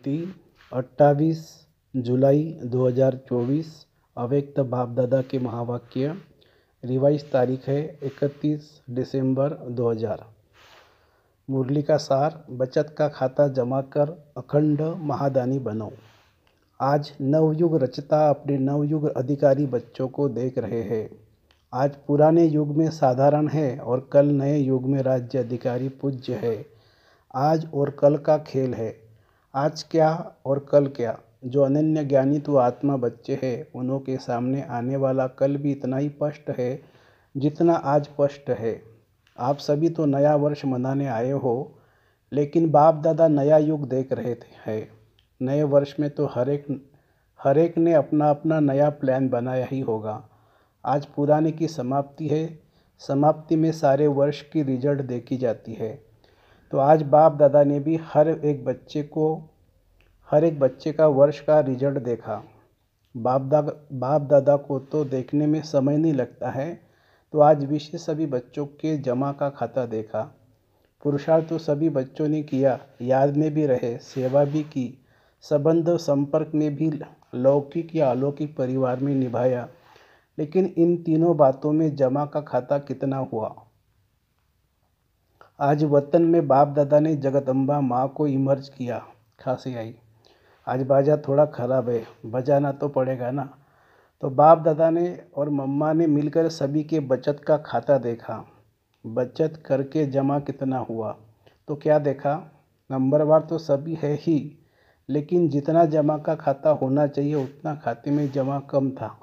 मिति 28 जुलाई 2024। अव्यक्त बाप दादा के महावाक्य। रिवाइज तारीख है 31 दिसंबर 2000। मुरली का सार, बचत का खाता जमा कर अखंड महादानी बनो। आज नवयुग रचता अपने नवयुग अधिकारी बच्चों को देख रहे हैं। आज पुराने युग में साधारण है और कल नए युग में राज्य अधिकारी पूज्य है। आज और कल का खेल है। आज क्या और कल क्या। जो अनन्य ज्ञानी तो आत्मा बच्चे हैं, उन्हों के सामने आने वाला कल भी इतना ही स्पष्ट है जितना आज स्पष्ट है। आप सभी तो नया वर्ष मनाने आए हो, लेकिन बाप दादा नया युग देख रहे थे। नए वर्ष में तो हर एक ने अपना अपना नया प्लान बनाया ही होगा। आज पुराने की समाप्ति है। समाप्ति में सारे वर्ष की रिजल्ट देखी जाती है। तो आज बाप दादा ने भी हर एक बच्चे का वर्ष का रिजल्ट देखा। बाप दादा को तो देखने में समय नहीं लगता है, तो आज विशेष सभी बच्चों के जमा का खाता देखा। पुरुषार्थ तो सभी बच्चों ने किया, याद में भी रहे, सेवा भी की, संबंध संपर्क में भी लौकिक या अलौकिक परिवार में निभाया। लेकिन इन तीनों बातों में जमा का खाता कितना हुआ? आज वतन में बाप दादा ने जगदम्बा माँ को इमर्ज किया। खांसी आई। आज बाजा थोड़ा ख़राब है, बजाना तो पड़ेगा ना। तो बाप दादा ने और मम्मा ने मिलकर सभी के बचत का खाता देखा। बचत करके जमा कितना हुआ? तो क्या देखा? नंबरवार तो सभी है ही, लेकिन जितना जमा का खाता होना चाहिए उतना खाते में जमा कम था।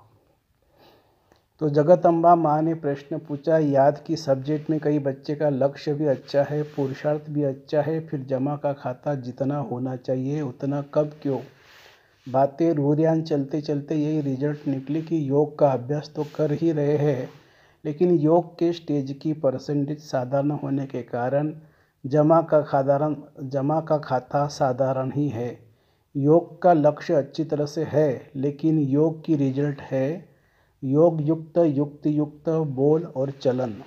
तो जगदम्बा माँ ने प्रश्न पूछा, याद की सब्जेक्ट में कई बच्चे का लक्ष्य भी अच्छा है, पुरुषार्थ भी अच्छा है, फिर जमा का खाता जितना होना चाहिए उतना कब क्यों? बातें रूरियान चलते चलते यही रिजल्ट निकले कि योग का अभ्यास तो कर ही रहे हैं, लेकिन योग के स्टेज की परसेंटेज साधारण होने के कारण जमा का खाता साधारण ही है। योग का लक्ष्य अच्छी तरह से है, लेकिन योग की रिजल्ट है योग युक्त युक्त बोल और चलन।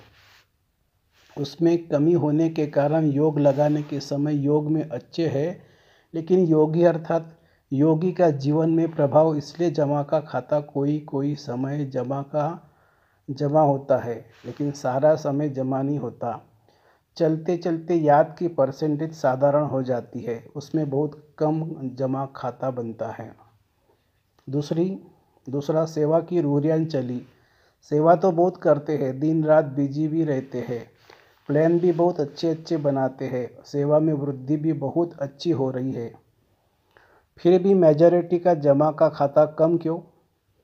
उसमें कमी होने के कारण योग लगाने के समय योग में अच्छे है, लेकिन योगी अर्थात योगी का जीवन में प्रभाव, इसलिए जमा का खाता कोई समय जमा होता है, लेकिन सारा समय जमा नहीं होता। चलते चलते याद की परसेंटेज साधारण हो जाती है, उसमें बहुत कम जमा खाता बनता है। दूसरा सेवा की रूरियान चली। सेवा तो बहुत करते हैं, दिन रात बिजी भी रहते हैं, प्लान भी बहुत अच्छे बनाते हैं, सेवा में वृद्धि भी बहुत अच्छी हो रही है, फिर भी मेजॉरिटी का जमा का खाता कम क्यों?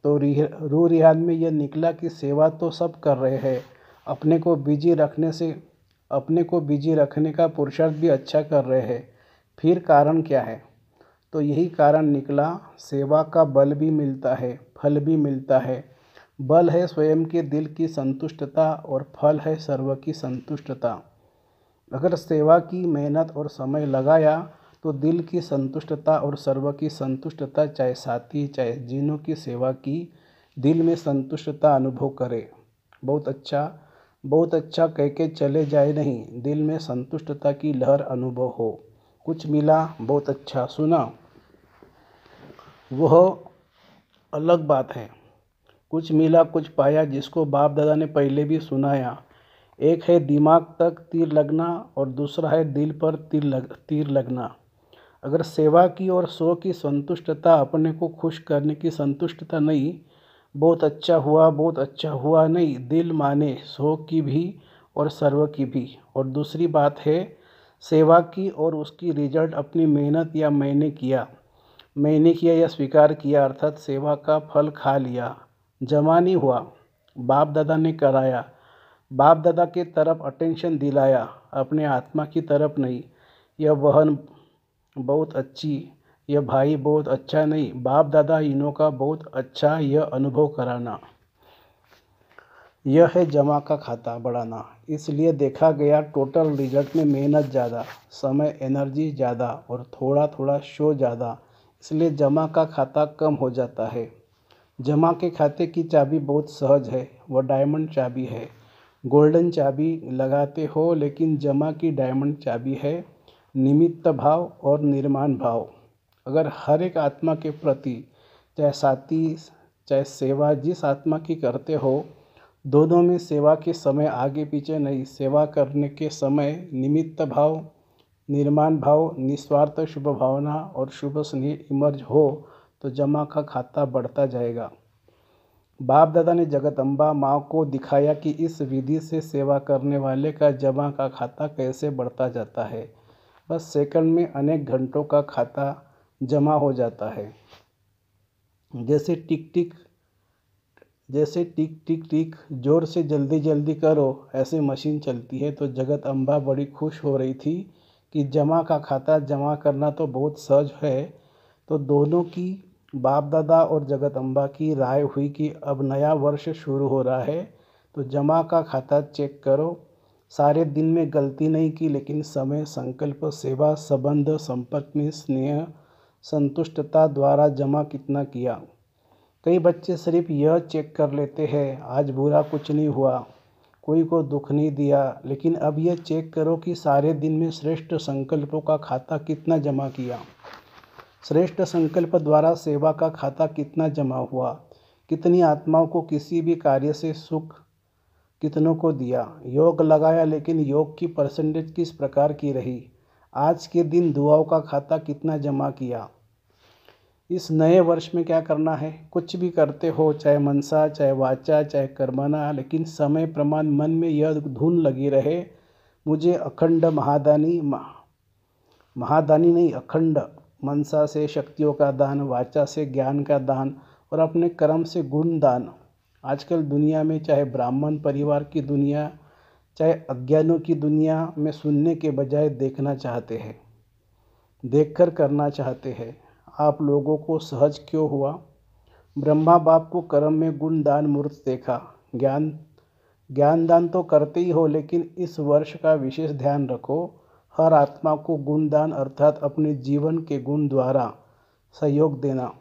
तो रूरियान में यह निकला कि सेवा तो सब कर रहे हैं, अपने को बिजी रखने का पुरुषार्थ भी अच्छा कर रहे हैं, फिर कारण क्या है? तो यही कारण निकला, सेवा का बल भी मिलता है, फल भी मिलता है। बल है स्वयं के दिल की संतुष्टता और फल है सर्व की संतुष्टता। अगर सेवा की मेहनत और समय लगाया तो दिल की संतुष्टता और सर्व की संतुष्टता, चाहे साथी चाहे जिन्हों की सेवा की, दिल में संतुष्टता अनुभव करे। बहुत अच्छा कह के चले जाए नहीं, दिल में संतुष्टता की लहर अनुभव हो। कुछ मिला, बहुत अच्छा सुना, वह अलग बात है। कुछ मिला कुछ पाया, जिसको बाप दादा ने पहले भी सुनाया। एक है दिमाग तक तीर लगना और दूसरा है दिल पर तीर लगना। अगर सेवा की और सो की संतुष्टता, अपने को खुश करने की संतुष्टता नहीं, बहुत अच्छा हुआ नहीं, दिल माने सो की भी और सर्व की भी। और दूसरी बात है सेवा की और उसकी रिजल्ट अपनी मेहनत या मैंने किया या स्वीकार किया, अर्थात सेवा का फल खा लिया, जमा नहीं हुआ। बाप दादा ने कराया, बाप दादा के तरफ अटेंशन दिलाया, अपने आत्मा की तरफ नहीं। यह बहन बहुत अच्छी, यह भाई बहुत अच्छा नहीं, बाप दादा इन्हों का बहुत अच्छा, यह अनुभव कराना, यह है जमा का खाता बढ़ाना। इसलिए देखा गया टोटल रिजल्ट में मेहनत ज़्यादा, समय एनर्जी ज़्यादा और थोड़ा शो ज़्यादा, इसलिए जमा का खाता कम हो जाता है। जमा के खाते की चाबी बहुत सहज है, वह डायमंड चाबी है। गोल्डन चाबी लगाते हो, लेकिन जमा की डायमंड चाबी है निमित्त भाव और निर्माण भाव। अगर हर एक आत्मा के प्रति, चाहे साथी चाहे सेवा जिस आत्मा की करते हो, दोनों में सेवा के समय आगे पीछे नहीं, सेवा करने के समय निमित्त भाव, निर्माण भाव, निस्वार्थ शुभ भावना और शुभ स्नेह इमर्ज हो तो जमा का खाता बढ़ता जाएगा। बाप दादा ने जगदम्बा माँ को दिखाया कि इस विधि से सेवा करने वाले का जमा का खाता कैसे बढ़ता जाता है। बस सेकंड में अनेक घंटों का खाता जमा हो जाता है। जैसे टिक टिक टिक जोर से जल्दी जल्दी करो ऐसे मशीन चलती है। तो जगत अम्बा बड़ी खुश हो रही थी कि जमा का खाता जमा करना तो बहुत सहज है। तो दोनों की, बाप दादा और जगत अम्बा की राय हुई कि अब नया वर्ष शुरू हो रहा है तो जमा का खाता चेक करो। सारे दिन में गलती नहीं की, लेकिन समय, संकल्प, सेवा, संबंध, संपर्क में स्नेह, संतुष्टता द्वारा जमा कितना किया। कई बच्चे सिर्फ यह चेक कर लेते हैं आज बुरा कुछ नहीं हुआ, कोई को दुख नहीं दिया, लेकिन अब यह चेक करो कि सारे दिन में श्रेष्ठ संकल्पों का खाता कितना जमा किया। श्रेष्ठ संकल्प द्वारा सेवा का खाता कितना जमा हुआ, कितनी आत्माओं को किसी भी कार्य से सुख कितनों को दिया। योग लगाया, लेकिन योग की परसेंटेज किस प्रकार की रही। आज के दिन दुआओं का खाता कितना जमा किया। इस नए वर्ष में क्या करना है, कुछ भी करते हो, चाहे मनसा, चाहे वाचा, चाहे कर्मना, लेकिन समय प्रमाण मन में यह धुन लगी रहे, मुझे अखंड महादानी नहीं, अखंड मनसा से शक्तियों का दान, वाचा से ज्ञान का दान और अपने कर्म से गुण दान। आजकल दुनिया में, चाहे ब्राह्मण परिवार की दुनिया, चाहे अज्ञानों की दुनिया में, सुनने के बजाय देखना चाहते हैं, देखकर करना चाहते हैं। आप लोगों को सहज क्यों हुआ। ब्रह्मा बाप को कर्म में गुण दान मूर्त देखा। ज्ञान दान तो करते ही हो, लेकिन इस वर्ष का विशेष ध्यान रखो, हर आत्मा को गुण दान अर्थात अपने जीवन के गुण द्वारा सहयोग देना।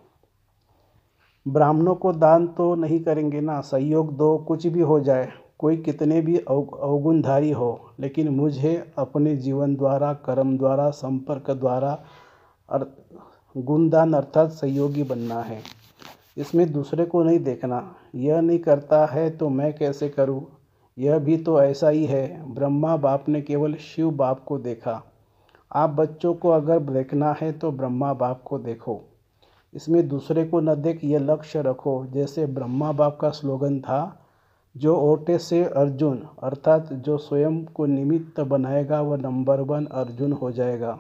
ब्राह्मणों को दान तो नहीं करेंगे ना, सहयोग दो, कुछ भी हो जाए, कोई कितने भी अवगुणधारी हो, लेकिन मुझे अपने जीवन द्वारा, कर्म द्वारा, संपर्क द्वारा गुणदान अर्थात सहयोगी बनना है। इसमें दूसरे को नहीं देखना, यह नहीं करता है तो मैं कैसे करूं, यह भी तो ऐसा ही है। ब्रह्मा बाप ने केवल शिव बाप को देखा। आप बच्चों को अगर देखना है तो ब्रह्मा बाप को देखो, इसमें दूसरे को न देख, यह लक्ष्य रखो। जैसे ब्रह्मा बाप का स्लोगन था, जो ओटे से अर्जुन, अर्थात जो स्वयं को निमित्त बनाएगा वह नंबर 1 अर्जुन हो जाएगा।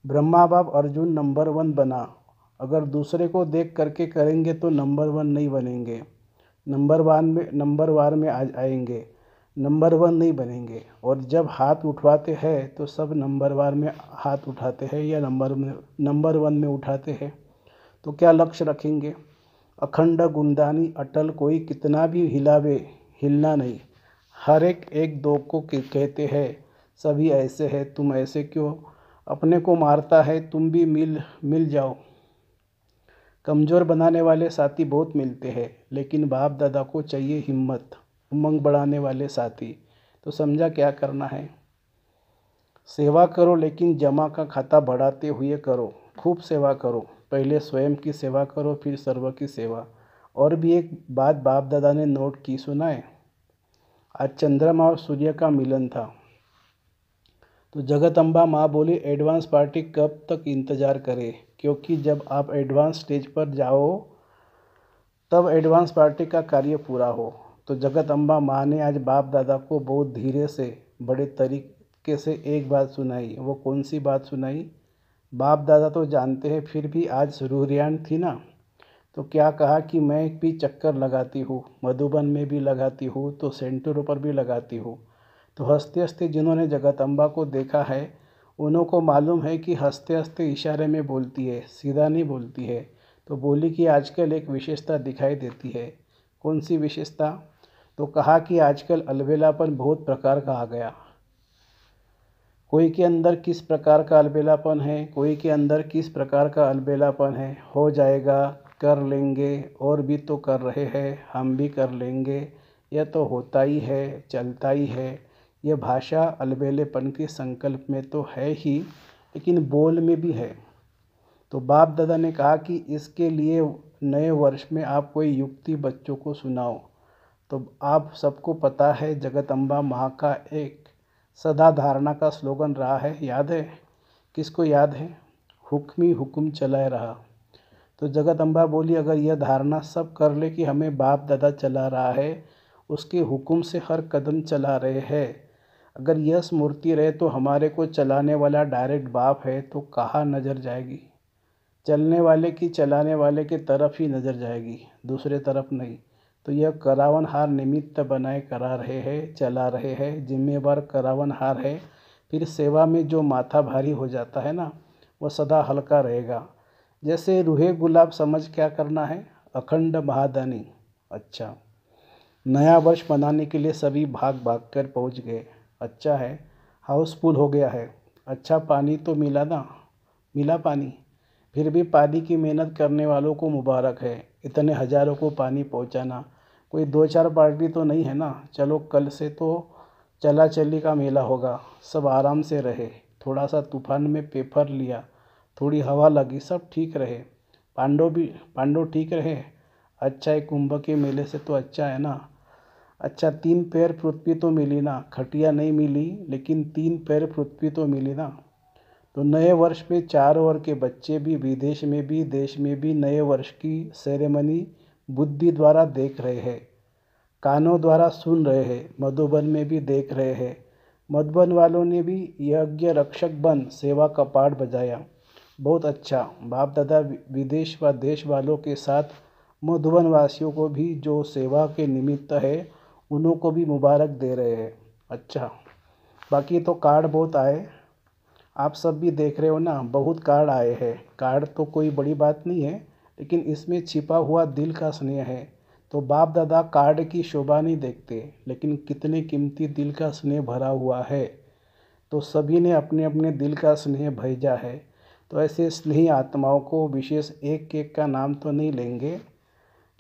ब्रह्मा बाप अर्जुन नंबर 1 बना। अगर दूसरे को देख करके करेंगे तो नंबर 1 नहीं बनेंगे, नंबर वार में आएंगे, नंबर 1 नहीं बनेंगे। और जब हाथ उठवाते हैं तो सब नंबर वार में हाथ उठाते हैं या नंबर 1 में उठाते हैं। तो क्या लक्ष्य रखेंगे, अखंड गुणदानी अटल, कोई कितना भी हिलावे, हिलना नहीं। हर एक दो को कहते हैं सभी ऐसे हैं, तुम ऐसे क्यों, अपने को मारता है, तुम भी मिल जाओ। कमज़ोर बनाने वाले साथी बहुत मिलते हैं, लेकिन बाप दादा को चाहिए हिम्मत, उमंग बढ़ाने वाले साथी। तो समझा क्या करना है, सेवा करो, लेकिन जमा का खाता बढ़ाते हुए करो, खूब सेवा करो। पहले स्वयं की सेवा करो, फिर सर्व की सेवा। और भी एक बात बाप दादा ने नोट की, सुना है। आज चंद्रमा और सूर्य का मिलन था, तो जगदम्बा माँ बोली एडवांस पार्टी कब तक इंतज़ार करें, क्योंकि जब आप एडवांस स्टेज पर जाओ तब एडवांस पार्टी का कार्य पूरा हो। तो जगदम्बा माँ ने आज बाप दादा को बहुत धीरे से, बड़े तरीके से एक बात सुनाई। वो कौन सी बात सुनाई, बाप दादा तो जानते हैं, फिर भी आज रूहरियान थी ना, तो क्या कहा कि मैं भी चक्कर लगाती हूँ, मधुबन में भी लगाती हूँ, तो सेंटरों पर भी लगाती हूँ। तो हंसते हंसते जिन्होंने जगदम्बा को देखा है उन्हों को मालूम है कि हंसते हंसते इशारे में बोलती है, सीधा नहीं बोलती है। तो बोली कि आजकल एक विशेषता दिखाई देती है। कौन सी विशेषता, तो कहा कि आजकल अलबेलापन बहुत प्रकार का आ गया। कोई के अंदर किस प्रकार का अलबेलापन है, कोई के अंदर किस प्रकार का अलबेलापन है, हो जाएगा, कर लेंगे, और भी तो कर रहे हैं, हम भी कर लेंगे, यह तो होता ही है, चलता ही है। यह भाषा अलबेलेपन के संकल्प में तो है ही, लेकिन बोल में भी है। तो बाप दादा ने कहा कि इसके लिए नए वर्ष में आप कोई युक्ति बच्चों को सुनाओ। तो आप सबको पता है जगदम्बा माँ का एक सदा धारणा का स्लोगन रहा है, याद है? किसको याद है? हुक्म ही हुक्म चलाए रहा। तो जगदम्बा बोली अगर यह धारणा सब कर ले कि हमें बाप दादा चला रहा है, उसके हुक्म से हर कदम चला रहे हैं, अगर यह स्मृति रहे तो हमारे को चलाने वाला डायरेक्ट बाप है, तो कहाँ नज़र जाएगी? चलने वाले की चलाने वाले की तरफ ही नज़र जाएगी, दूसरे तरफ नहीं। तो यह करावनहार निमित्त बनाए करा रहे हैं, चला रहे हैं, जिम्मेवार करावनहार है। फिर सेवा में जो माथा भारी हो जाता है ना, वह सदा हल्का रहेगा। जैसे रूहे गुलाब समझ क्या करना है, अखंड महादानी। अच्छा, नया वर्ष मनाने के लिए सभी भाग भाग कर पहुँच गए। अच्छा है, हाउसफुल हो गया है। अच्छा, पानी तो मिला ना? मिला पानी। फिर भी पानी की मेहनत करने वालों को मुबारक है। इतने हज़ारों को पानी पहुंचाना कोई 2-4 पार्टी तो नहीं है ना। चलो कल से तो चला चली का मेला होगा, सब आराम से रहे। थोड़ा सा तूफान में पेपर लिया, थोड़ी हवा लगी, सब ठीक रहे। पांडव ठीक रहे। अच्छा, एक कुंभ के मेले से तो अच्छा है ना। अच्छा, 3 पैर पृथ्वी तो मिली ना, खटिया नहीं मिली लेकिन 3 पैर पृथ्वी तो मिली ना। तो नए वर्ष में 4 ओर के बच्चे भी विदेश में भी देश में भी नए वर्ष की सेरेमनी बुद्धि द्वारा देख रहे हैं, कानों द्वारा सुन रहे हैं, मधुबन में भी देख रहे हैं। मधुबन वालों ने भी यज्ञ रक्षक बन सेवा का पाठ बजाया। बहुत अच्छा। बाप दादा विदेश व देश वालों के साथ मधुबन वासियों को भी जो सेवा के निमित्त है उन्हों को भी मुबारक दे रहे हैं। अच्छा, बाकी तो कार्ड बहुत आए, आप सब भी देख रहे हो ना, बहुत कार्ड आए हैं। कार्ड तो कोई बड़ी बात नहीं है, लेकिन इसमें छिपा हुआ दिल का स्नेह है। तो बाप दादा कार्ड की शोभा नहीं देखते, लेकिन कितने कीमती दिल का स्नेह भरा हुआ है। तो सभी ने अपने अपने दिल का स्नेह भेजा है। तो ऐसे स्नेही आत्माओं को विशेष एक एक का नाम तो नहीं लेंगे,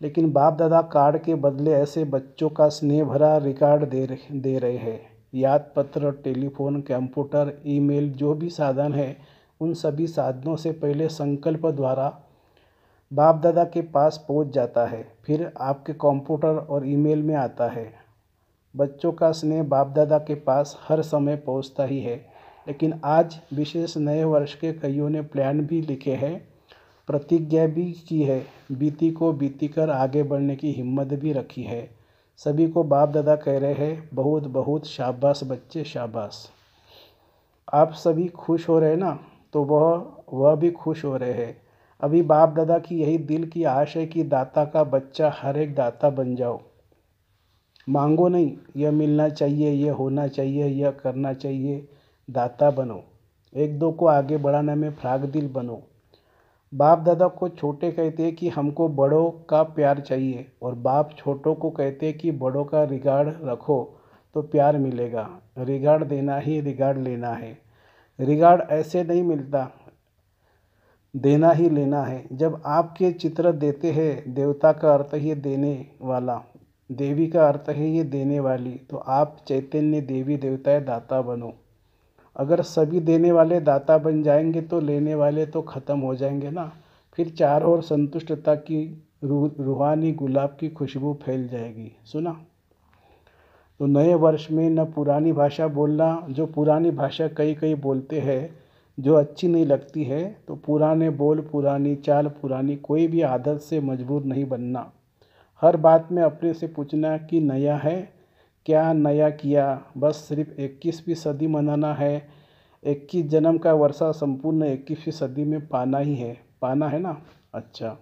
लेकिन बाप दादा कार्ड के बदले ऐसे बच्चों का स्नेह भरा रिकॉर्ड दे रहे हैं। याद पत्र, टेलीफोन, कंप्यूटर, ईमेल, जो भी साधन है, उन सभी साधनों से पहले संकल्प द्वारा बाप दादा के पास पहुंच जाता है, फिर आपके कंप्यूटर और ईमेल में आता है। बच्चों का स्नेह बाप दादा के पास हर समय पहुंचता ही है। लेकिन आज विशेष नए वर्ष के कईयों ने प्लान भी लिखे हैं, प्रतिज्ञा भी की है, बीती को बीती कर आगे बढ़ने की हिम्मत भी रखी है। सभी को बाप दादा कह रहे हैं बहुत बहुत शाबाश बच्चे, शाबाश। आप सभी खुश हो रहे ना, तो वह भी खुश हो रहे हैं। अभी बाप दादा की यही दिल की आश है कि दाता का बच्चा हर एक दाता बन जाओ। मांगो नहीं, यह मिलना चाहिए, यह होना चाहिए, यह करना चाहिए। दाता बनो, एक दो को आगे बढ़ाने में फ्राक दिल बनो। बाप दादा को छोटे कहते हैं कि हमको बड़ों का प्यार चाहिए, और बाप छोटों को कहते हैं कि बड़ों का रिगार्ड रखो तो प्यार मिलेगा। रिगार्ड देना ही रिगार्ड लेना है। रिगार्ड ऐसे नहीं मिलता, देना ही लेना है। जब आपके चित्र देते हैं, देवता का अर्थ ही देने वाला, देवी का अर्थ है ये देने वाली, तो आप चैतन्य देवी देवता दाता बनो। अगर सभी देने वाले दाता बन जाएंगे तो लेने वाले तो ख़त्म हो जाएंगे ना। फिर चारों ओर संतुष्टता की रूहानी गुलाब की खुशबू फैल जाएगी। सुना? तो नए वर्ष में न पुरानी भाषा बोलना, जो पुरानी भाषा कई कई बोलते हैं जो अच्छी नहीं लगती है, तो पुराने बोल, पुरानी चाल, पुरानी कोई भी आदत से मजबूर नहीं बनना। हर बात में अपने से पूछना कि नया है क्या, नया किया, बस सिर्फ 21वीं सदी मनाना है। 21 जन्म का वर्षा संपूर्ण 21वीं सदी में पाना ही है, पाना है ना। अच्छा,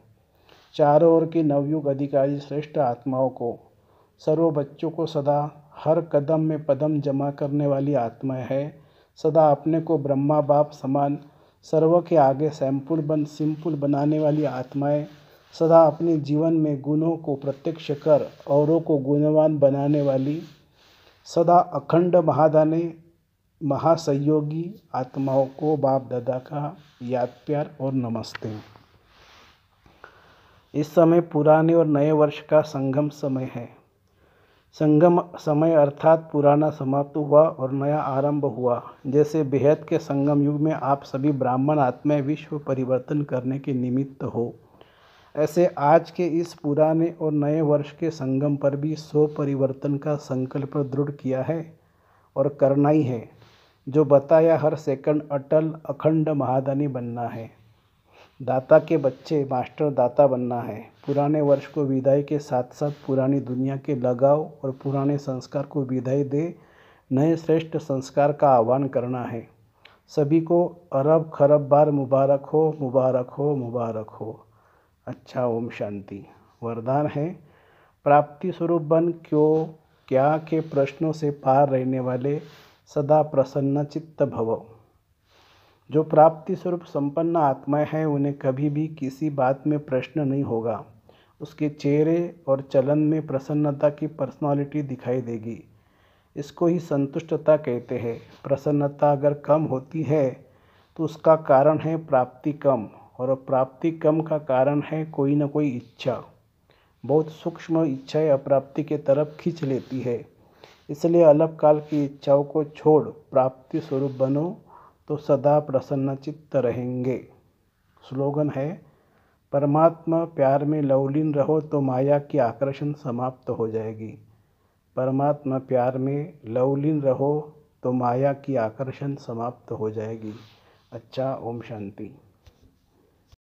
चारों ओर के नवयुग अधिकारी श्रेष्ठ आत्माओं को, सर्व बच्चों को सदा हर कदम में पदम जमा करने वाली आत्माएं है। सदा अपने को ब्रह्मा बाप समान सर्व के आगे सिंपल बनाने वाली आत्माएं, सदा अपने जीवन में गुणों को प्रत्यक्ष कर औरों को गुणवान बनाने वाली, सदा अखंड महादानी महासहयोगी आत्माओं को बाप दादा का याद प्यार और नमस्ते। इस समय पुराने और नए वर्ष का संगम समय है। संगम समय अर्थात पुराना समाप्त हुआ और नया आरंभ हुआ। जैसे बेहद के संगम युग में आप सभी ब्राह्मण आत्माएं विश्व परिवर्तन करने के निमित्त हो, ऐसे आज के इस पुराने और नए वर्ष के संगम पर भी 100 परिवर्तन का संकल्प दृढ़ किया है और करना ही है। जो बताया हर सेकंड अटल अखंड महादानी बनना है। दाता के बच्चे मास्टर दाता बनना है। पुराने वर्ष को विदाई के साथ साथ पुरानी दुनिया के लगाव और पुराने संस्कार को विदाई दे नए श्रेष्ठ संस्कार का आह्वान करना है। सभी को अरब खरब बार मुबारक हो, मुबारक हो, मुबारक हो। अच्छा, ओम शांति। वरदान है, प्राप्ति स्वरूप बन क्यों क्या के प्रश्नों से पार रहने वाले सदा प्रसन्न चित्त भव। जो प्राप्ति स्वरूप संपन्न आत्माएं हैं उन्हें कभी भी किसी बात में प्रश्न नहीं होगा। उसके चेहरे और चलन में प्रसन्नता की पर्सनालिटी दिखाई देगी। इसको ही संतुष्टता कहते हैं। प्रसन्नता अगर कम होती है तो उसका कारण है प्राप्ति कम, और प्राप्ति कम का कारण है कोई ना कोई इच्छा। बहुत सूक्ष्म इच्छाएं अप्राप्ति के तरफ खींच लेती है। इसलिए अल्पकाल की इच्छाओं को छोड़ प्राप्ति स्वरूप बनो तो सदा प्रसन्नचित्त रहेंगे। स्लोगन है, परमात्मा प्यार में लवलीन रहो तो माया की आकर्षण समाप्त हो जाएगी। परमात्मा प्यार में लवलीन रहो तो माया की आकर्षण समाप्त हो जाएगी। अच्छा, ओम शांति।